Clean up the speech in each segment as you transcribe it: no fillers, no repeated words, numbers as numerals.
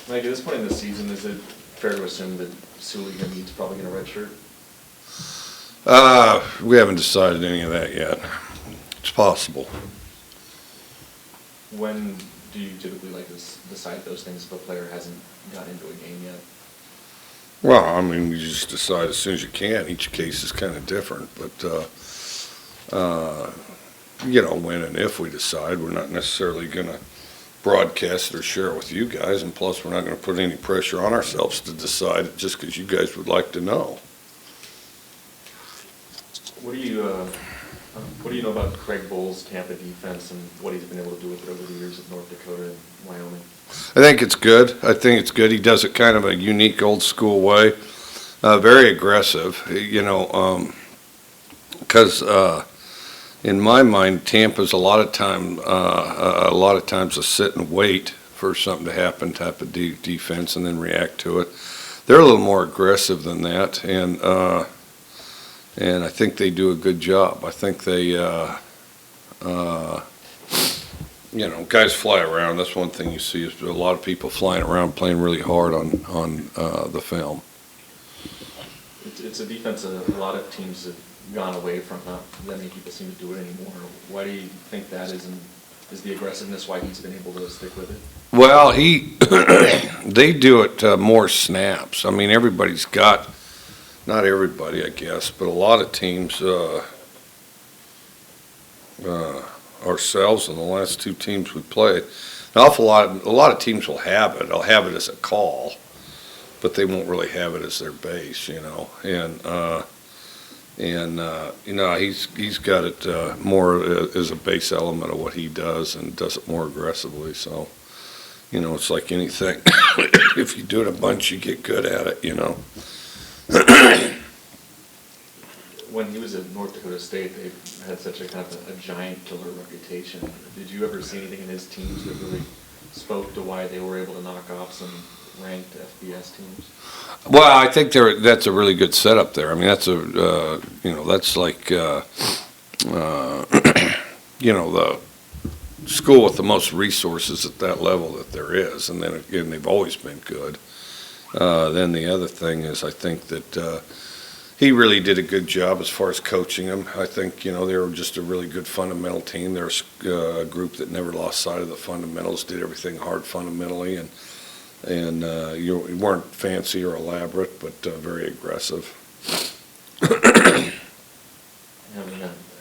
Mike, at this point in the season, is it fair to assume that Suligamid's probably going to redshirt? We haven't decided any of that yet. It's possible. When do you typically like to decide those things if a player hasn't got into a game yet? Well, I mean, you just decide as soon as you can. Each case is kind of different, but when and if we decide, we're not necessarily going to broadcast it or share it with you guys, and plus we're not going to put any pressure on ourselves to decide it just because you guys would like to know. What do you know about Craig Bull's Tampa defense and what he's been able to do with it over the years at North Dakota and Wyoming? I think it's good. He does it kind of a unique old school way. Very aggressive, because in my mind, Tampa's a lot of times a sit and wait for something to happen type of defense and then react to it. They're a little more aggressive than that, and I think they do a good job. I think they, guys fly around. That's one thing you see is a lot of people flying around playing really hard on the film. It's a defense a lot of teams have gone away from. Not that many people seem to do it anymore. Why do you think that is, and is the aggressiveness why he's been able to stick with it? Well, they do it more snaps. I mean, everybody's got, not everybody, I guess, but a lot of teams, ourselves and the last two teams we played, a lot of teams will have it. They'll have it as a call, but they won't really have it as their base, he's got it more as a base element of what he does and does it more aggressively. So, it's like anything. If you do it a bunch, you get good at it, When he was at North Dakota State, they had such a kind of a giant killer reputation. Did you ever see anything in his teams that really spoke to why they were able to knock off some ranked FBS teams? Well, I think that's a really good setup there. I mean, that's that's like, the school with the most resources at that level that there is. And then again, they've always been good. Then the other thing is, I think that he really did a good job as far as coaching them. I think, they were just a really good fundamental team. They're a group that never lost sight of the fundamentals, did everything hard fundamentally, and you weren't fancy or elaborate, but very aggressive. I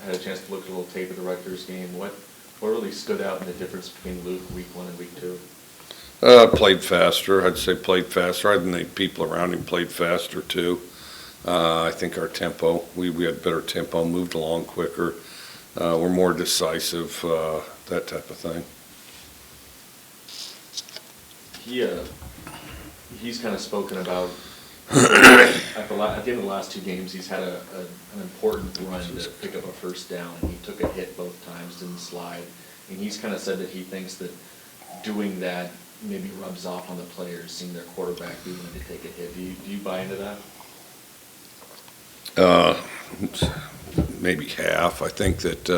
had a chance to look at a little tape of the Rutgers game. What really stood out in the difference between Luke week 1 and week 2? Played faster. I'd say played faster. I think the people around him played faster too. I think our tempo, we had better tempo, moved along quicker. We're more decisive, that type of thing. He's kind of spoken about at the end of the last two games, he's had an important run to pick up a first down, and he took a hit both times, didn't slide. And he's kind of said that he thinks that doing that maybe rubs off on the players, seeing their quarterback be willing to take a hit. Do you buy into that? Maybe half. I think that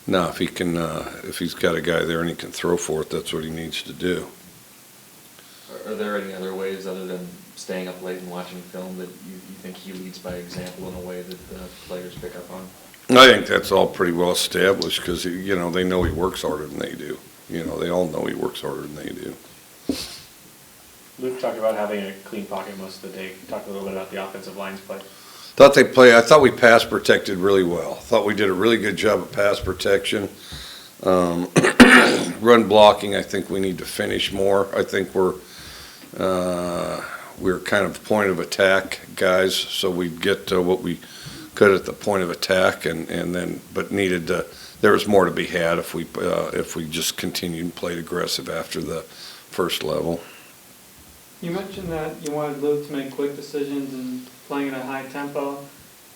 no, if he's got a guy there and he can throw for it, that's what he needs to do. Are there any other ways other than staying up late and watching film that you think he leads by example in a way that the players pick up on? I think that's all pretty well established because they know he works harder than they do. They all know he works harder than they do. Luke talked about having a clean pocket most of the day. Talked a little bit about the offensive line's play. I thought we pass protected really well. Thought we did a really good job of pass protection. Run blocking, I think we need to finish more. I think we're kind of point of attack guys, so we'd get what we could at the point of attack, but needed to. There was more to be had if we just continued and played aggressive after the first level. You mentioned that you wanted Luke to make quick decisions and playing at a high tempo.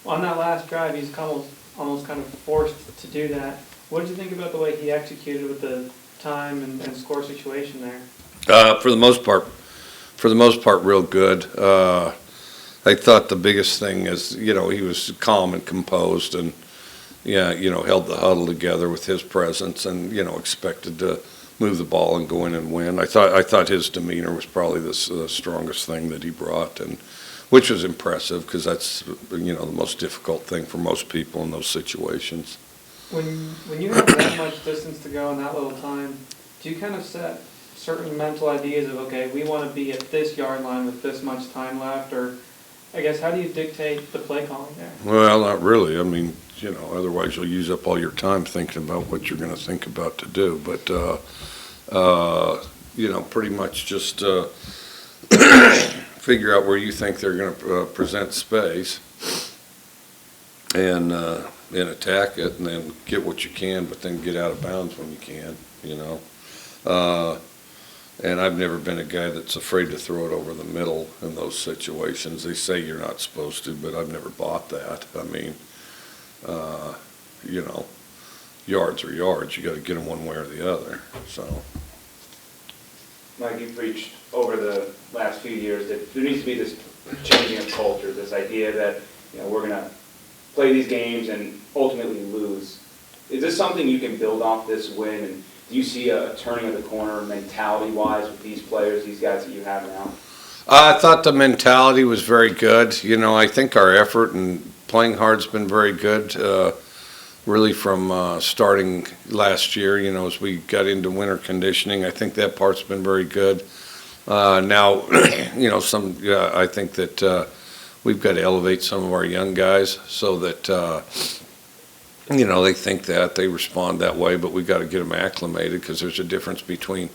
On that last drive, he's almost kind of forced to do that. What did you think about the way he executed with the time and score situation there? For the most part, real good. I thought the biggest thing is, he was calm and composed and, held the huddle together with his presence and, expected to move the ball and go in and win. I thought his demeanor was probably the strongest thing that he brought, and which was impressive because that's the most difficult thing for most people in those situations. When you have that much distance to go in that little time, do you kind of set certain mental ideas of, okay, we want to be at this yard line with this much time left, or I guess how do you dictate the play calling there? Well, not really. I mean, otherwise you'll use up all your time thinking about what you're going to think about to do. But, pretty much just figure out where you think they're going to present space and attack it, and then get what you can, but then get out of bounds when you can, And I've never been a guy that's afraid to throw it over the middle in those situations. They say you're not supposed to, but I've never bought that. I mean, yards are yards. You got to get them one way or the other. So. Mike, you preached over the last few years that there needs to be this changing of culture, this idea that we're going to play these games and ultimately lose. Is this something you can build off this win? And do you see a turning of the corner mentality-wise with these players, these guys that you have now? I thought the mentality was very good. I think our effort and playing hard's been very good, really from starting last year, as we got into winter conditioning. I think that part's been very good. Now, I think that we've got to elevate some of our young guys so that they think that, they respond that way, but we've got to get them acclimated because there's a difference between,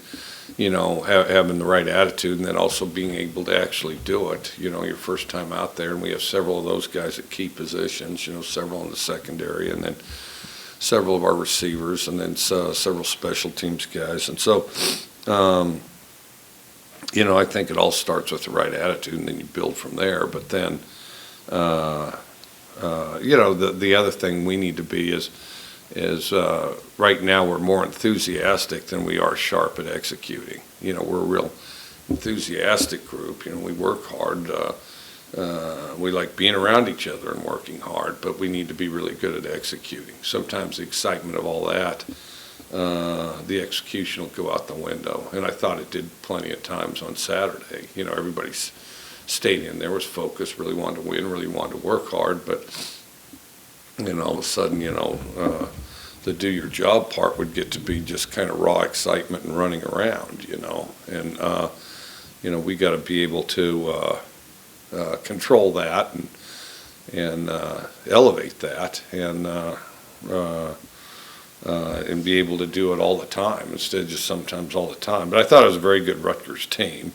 having the right attitude and then also being able to actually do it, your first time out there. And we have several of those guys at key positions, several in the secondary, and then several of our receivers, and then several special teams guys. And so, I think it all starts with the right attitude, and then you build from there. But then, the other thing we need to be is right now we're more enthusiastic than we are sharp at executing. We're a real enthusiastic group. We work hard. We like being around each other and working hard, but we need to be really good at executing. Sometimes the excitement of all that, the execution will go out the window. And I thought it did plenty of times on Saturday. Everybody's stayed in there, was focused, really wanted to win, really wanted to work hard, but all of a sudden, the do your job part would get to be just kind of raw excitement and running around, and we got to be able to control that and elevate that and be able to do it all the time instead of just sometimes all the time. But I thought it was a very good Rutgers team.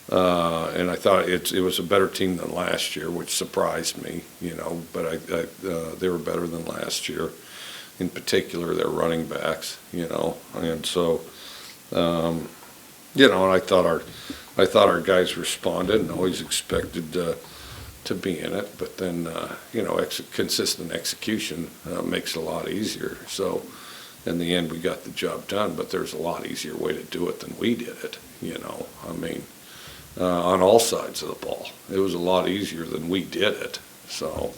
And I thought it was a better team than last year, which surprised me, but they were better than last year, in particular their running backs, and so, and I thought our guys responded and always expected to be in it, but then, consistent execution makes it a lot easier. So in the end, we got the job done, but there's a lot easier way to do it than we did it, on all sides of the ball. It was a lot easier than we did it, so.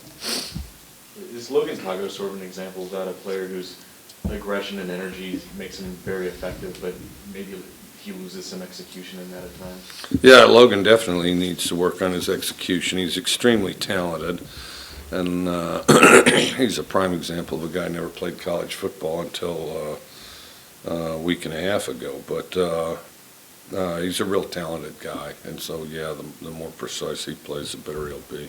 Is Logan Tago sort of an example of that, a player whose aggression and energy makes him very effective, but maybe he loses some execution in that at times? Yeah, Logan definitely needs to work on his execution. He's extremely talented, and he's a prime example of a guy who never played college football until a week and a half ago, but he's a real talented guy, and so, the more precise he plays, the better he'll be.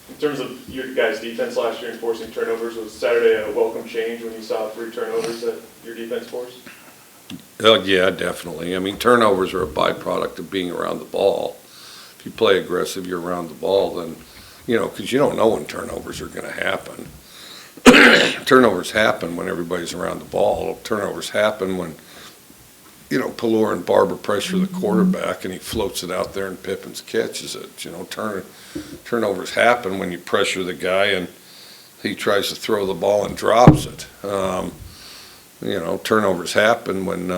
In terms of your guys' defense last year and forcing turnovers, was Saturday a welcome change when you saw 3 turnovers that your defense forced? Yeah, definitely. I mean, turnovers are a byproduct of being around the ball. If you play aggressive, you're around the ball, then, because you don't know when turnovers are going to happen. Turnovers happen when everybody's around the ball. Turnovers happen when, Pelor and Barber pressure the quarterback and he floats it out there and Pippins catches it. Turnovers happen when you pressure the guy and he tries to throw the ball and drops it. Turnovers happen when,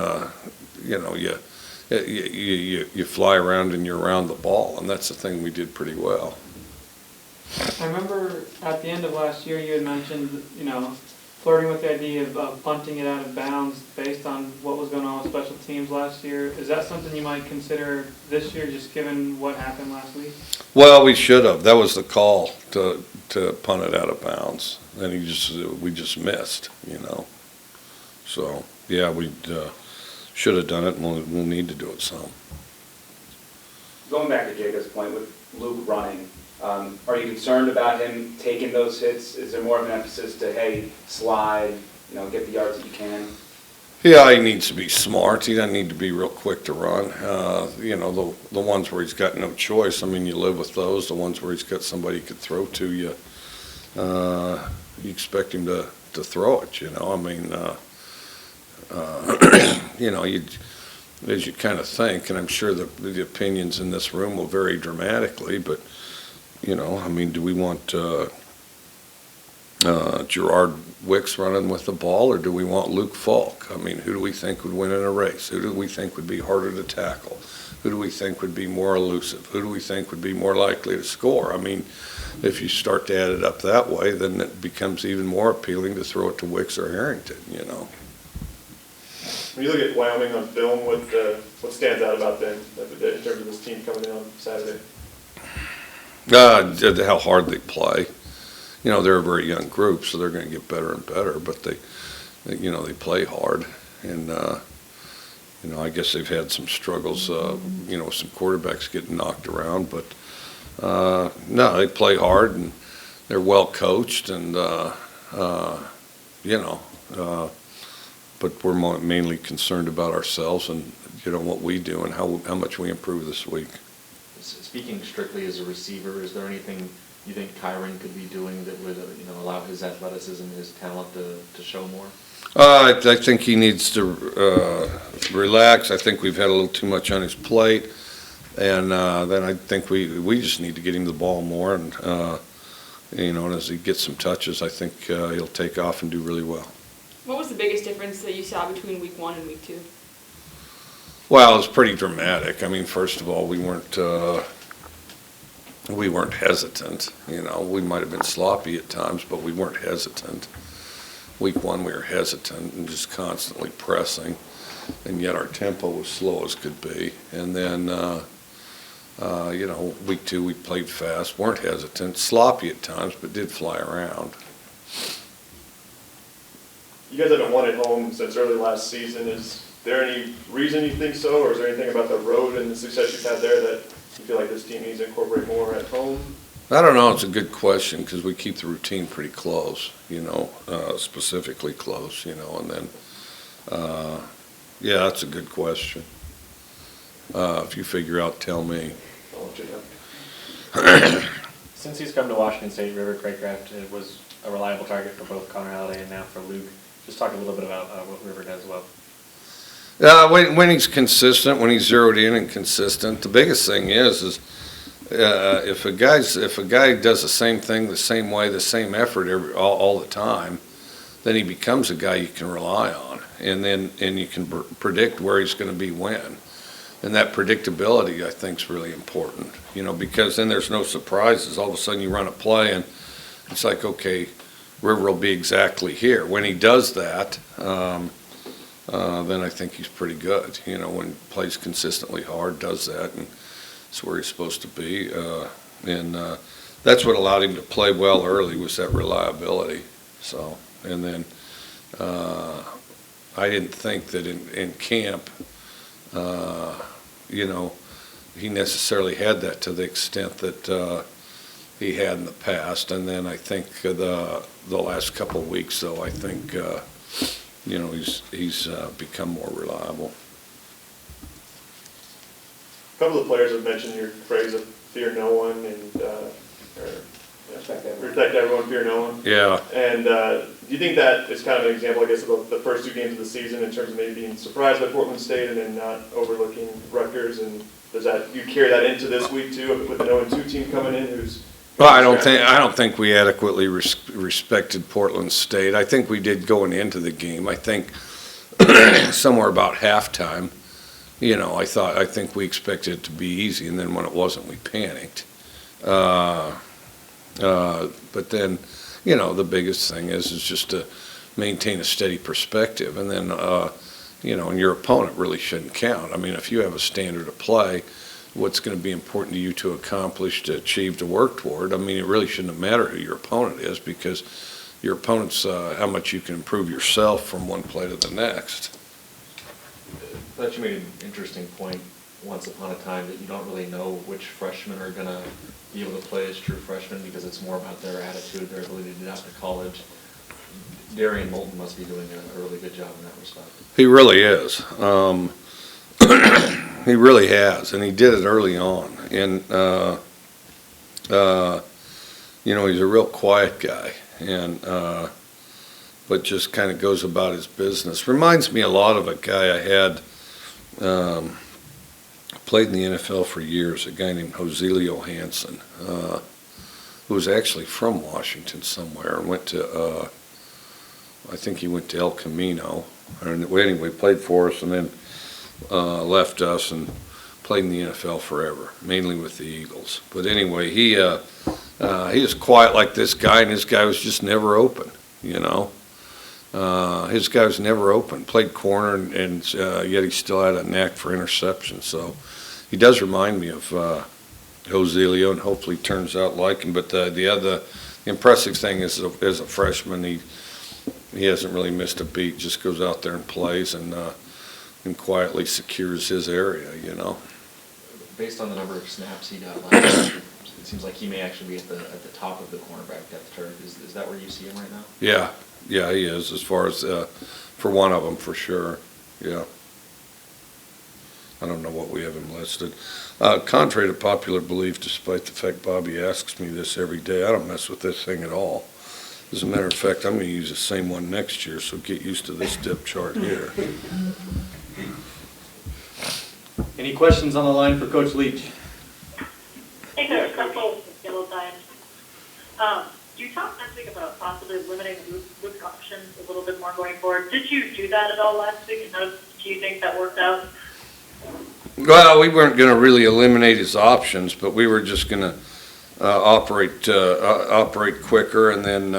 you fly around and you're around the ball, and that's the thing we did pretty well. I remember at the end of last year you had mentioned, flirting with the idea of punting it out of bounds based on what was going on with special teams last year. Is that something you might consider this year, just given what happened last week? Well, we should have. That was the call to punt it out of bounds, and we just missed, you know. So yeah, we should have done it, and we'll need to do it some. Going back to Jacob's point with Luke running, are you concerned about him taking those hits? Is there more of an emphasis to, hey, slide, get the yards that you can? Yeah, he needs to be smart. He doesn't need to be real quick to run. The ones where he's got no choice, I mean, you live with those. The ones where he's got somebody he could throw to, you expect him to throw it, I mean, as you kind of think, and I'm sure the opinions in this room will vary dramatically, but, I mean, do we want Gerard Wicks running with the ball, or do we want Luke Falk? I mean, who do we think would win in a race? Who do we think would be harder to tackle? Who do we think would be more elusive? Who do we think would be more likely to score? I mean, if you start to add it up that way, then it becomes even more appealing to throw it to Wicks or Harrington, When you look at Wyoming on film, what stands out about them in terms of this team coming in on Saturday? How hard they play. They're a very young group, so they're going to get better and better, but they play hard. And, I guess they've had some struggles, some quarterbacks getting knocked around, but, no, they play hard and they're well coached and, but we're mainly concerned about ourselves and, what we do and how much we improve this week. Speaking strictly as a receiver, is there anything you think Kyron could be doing that would, allow his athleticism, his talent to show more? I think he needs to relax. I think we've had a little too much on his plate, and then I think we just need to get him the ball more, and and as he gets some touches, I think he'll take off and do really well. What was the biggest difference that you saw between week 1 and week 2? Well, it was pretty dramatic. I mean, first of all, we weren't hesitant. We might have been sloppy at times, but we weren't hesitant. Week 1, we were hesitant and just constantly pressing, and yet our tempo was slow as could be. And then, week 2, we played fast, weren't hesitant, sloppy at times, but did fly around. You guys haven't won at home since early last season. Is there any reason you think so, or is there anything about the road and the success you've had there that you feel like this team needs to incorporate more at home? I don't know. It's a good question because we keep the routine pretty close, specifically close, and then, yeah, that's a good question. If you figure out, tell me. I'll let you know. Since he's come to Washington State, River Craycraft was a reliable target for both Connor Halliday and now for Luke. Just talk a little bit about what River does well. When he's consistent, when he's zeroed in and consistent, the biggest thing is if a guy does the same thing the same way, the same effort all the time, then he becomes a guy you can rely on, and you can predict where he's going to be when. And that predictability, I think, is really important, because then there's no surprises. All of a sudden you run a play and it's like, okay, River will be exactly here. When he does that, then I think he's pretty good. When he plays consistently hard, does that, and it's where he's supposed to be. And that's what allowed him to play well early, was that reliability. So, and then I didn't think that in camp, he necessarily had that to the extent that he had in the past. And then I think the last couple of weeks, though, I think he's become more reliable. A couple of players have mentioned your phrase of fear no one and respect everyone, fear no one. Yeah. And do you think that is kind of an example, I guess, of the first 2 games of the season in terms of maybe being surprised by Portland State and then not overlooking Rutgers? And does that, you carry that into this week too, with an 0-2 team coming in who's? Well, I don't think we adequately respected Portland State. I think we did going into the game. I think somewhere about halftime, I think we expected it to be easy, and then when it wasn't, we panicked. But then, the biggest thing is just to maintain a steady perspective. And then, and your opponent really shouldn't count. I mean, if you have a standard of play, what's going to be important to you to accomplish, to achieve, to work toward, I mean, it really shouldn't matter who your opponent is, because your opponent's how much you can improve yourself from one play to the next. I thought you made an interesting point once upon a time, that you don't really know which freshmen are going to be able to play as true freshmen, because it's more about their attitude, their ability to adapt to college. Darian Moulton must be doing a really good job in that respect. He really is. He really has, and he did it early on. And, he's a real quiet guy, and but just kind of goes about his business. Reminds me a lot of a guy I had, played in the NFL for years, a guy named Joselio Hansen, who was actually from Washington somewhere, and went to, I think he went to El Camino, and anyway, played for us, and then left us and played in the NFL forever, mainly with the Eagles. But anyway, he was quiet like this guy, and his guy was just never open, His guy was never open, played corner, and yet he still had a knack for interception. So he does remind me of Joselio, and hopefully turns out like him. But the impressive thing is, as a freshman, he hasn't really missed a beat, just goes out there and plays, and quietly secures his area, Based on the number of snaps he got last year, it seems like he may actually be at the top of the cornerback depth chart. Is that where you see him right now? Yeah, he is, as far as for one of them, for sure. Yeah. I don't know what we have him listed. Contrary to popular belief, despite the fact Bobby asks me this every day, I don't mess with this thing at all. As a matter of fact, I'm going to use the same one next year, so get used to this depth chart here. Any questions on the line for Coach Leach? Hey, Coach, couple yellow times. You talked last week about possibly limiting Luke's options a little bit more going forward. Did you do that at all last week? And do you think that worked out? Well, we weren't going to really eliminate his options, but we were just going to operate quicker, and then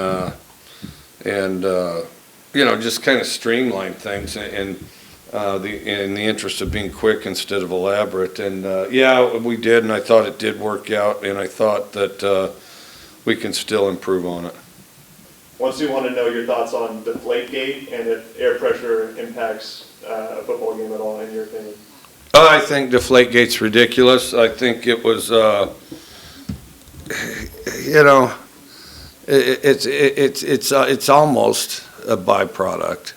just kind of streamline things, and in the interest of being quick instead of elaborate. And we did, and I thought it did work out, and I thought that we can still improve on it. Once you want to know your thoughts on Deflategate, and if air pressure impacts a football game at all, in your opinion. I think Deflategate's ridiculous. I think it was, it's almost a byproduct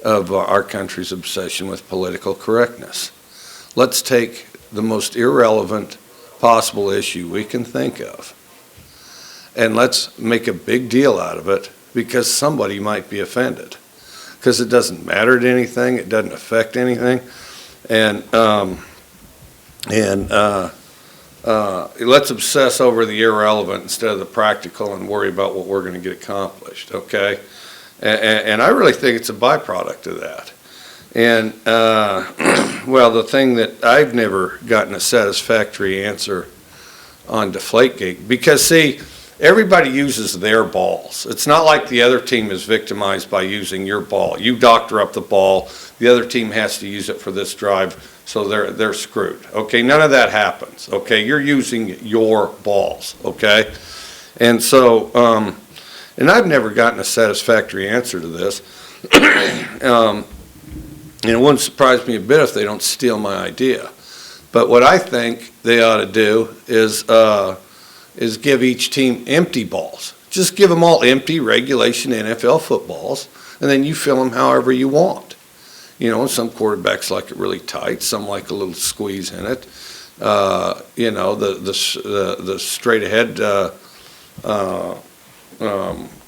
of our country's obsession with political correctness. Let's take the most irrelevant possible issue we can think of, and let's make a big deal out of it, because somebody might be offended, because it doesn't matter to anything, it doesn't affect anything, and let's obsess over the irrelevant instead of the practical, and worry about what we're going to get accomplished, okay? And I really think it's a byproduct of that. And, the thing that I've never gotten a satisfactory answer on Deflategate, because, see, everybody uses their balls. It's not like the other team is victimized by using your ball. You doctor up the ball, the other team has to use it for this drive, so they're screwed. Okay, none of that happens. Okay, you're using your balls. Okay, and so and I've never gotten a satisfactory answer to this. And it wouldn't surprise me a bit if they don't steal my idea. But what I think they ought to do is give each team empty balls. Just give them all empty regulation NFL footballs, and then you fill them however you want. Some quarterbacks like it really tight, some like a little squeeze in it. The straight ahead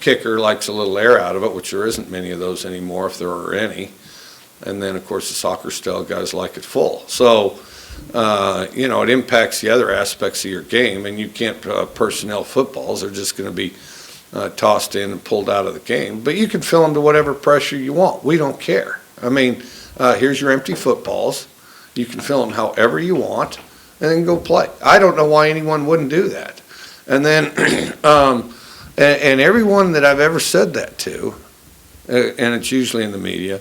kicker likes a little air out of it, which there isn't many of those anymore, if there are any. And then, of course, the soccer style guys like it full. So, it impacts the other aspects of your game, and you can't personnel footballs. They're just going to be tossed in and pulled out of the game. But you can fill them to whatever pressure you want. We don't care. I mean, here's your empty footballs. You can fill them however you want, and then go play. I don't know why anyone wouldn't do that. And then, and everyone that I've ever said that to and it's usually in the media,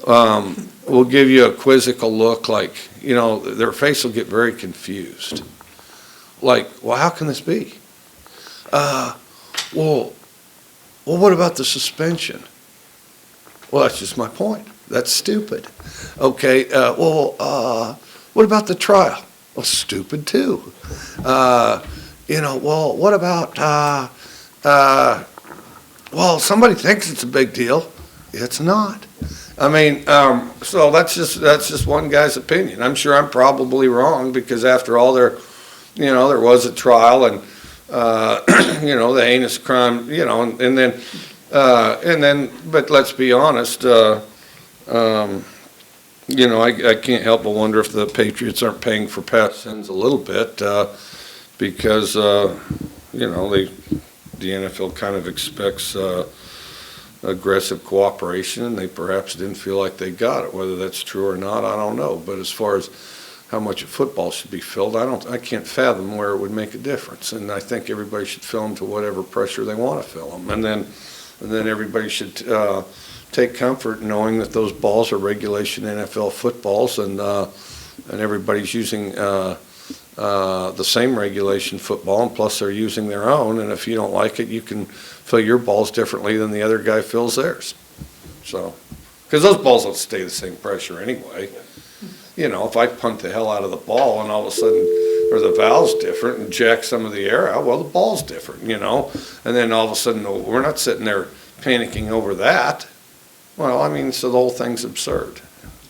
will give you a quizzical look like, their face will get very confused. Like, well, how can this be? Well, what about the suspension? Well, that's just my point. That's stupid. Okay, what about the trial? Well, stupid too. Well, what about, well, somebody thinks it's a big deal. It's not. I mean, so that's just one guy's opinion. I'm sure I'm probably wrong because after all, there was a trial and, the heinous crime, and then, but let's be honest, I can't help but wonder if the Patriots aren't paying for past sins a little bit, because, the NFL kind of expects aggressive cooperation, and they perhaps didn't feel like they got it. Whether that's true or not, I don't know. But as far as how much a football should be filled, I can't fathom where it would make a difference. And I think everybody should fill them to whatever pressure they want to fill them. And then everybody should take comfort knowing that those balls are regulation NFL footballs, and everybody's using the same regulation football, and plus they're using their own, and if you don't like it, you can fill your balls differently than the other guy fills theirs. So, because those balls don't stay the same pressure anyway. If I punt the hell out of the ball and all of a sudden, or the valve's different and jack some of the air out, well, the ball's different, and then all of a sudden, we're not sitting there panicking over that. Well, I mean, so the whole thing's absurd.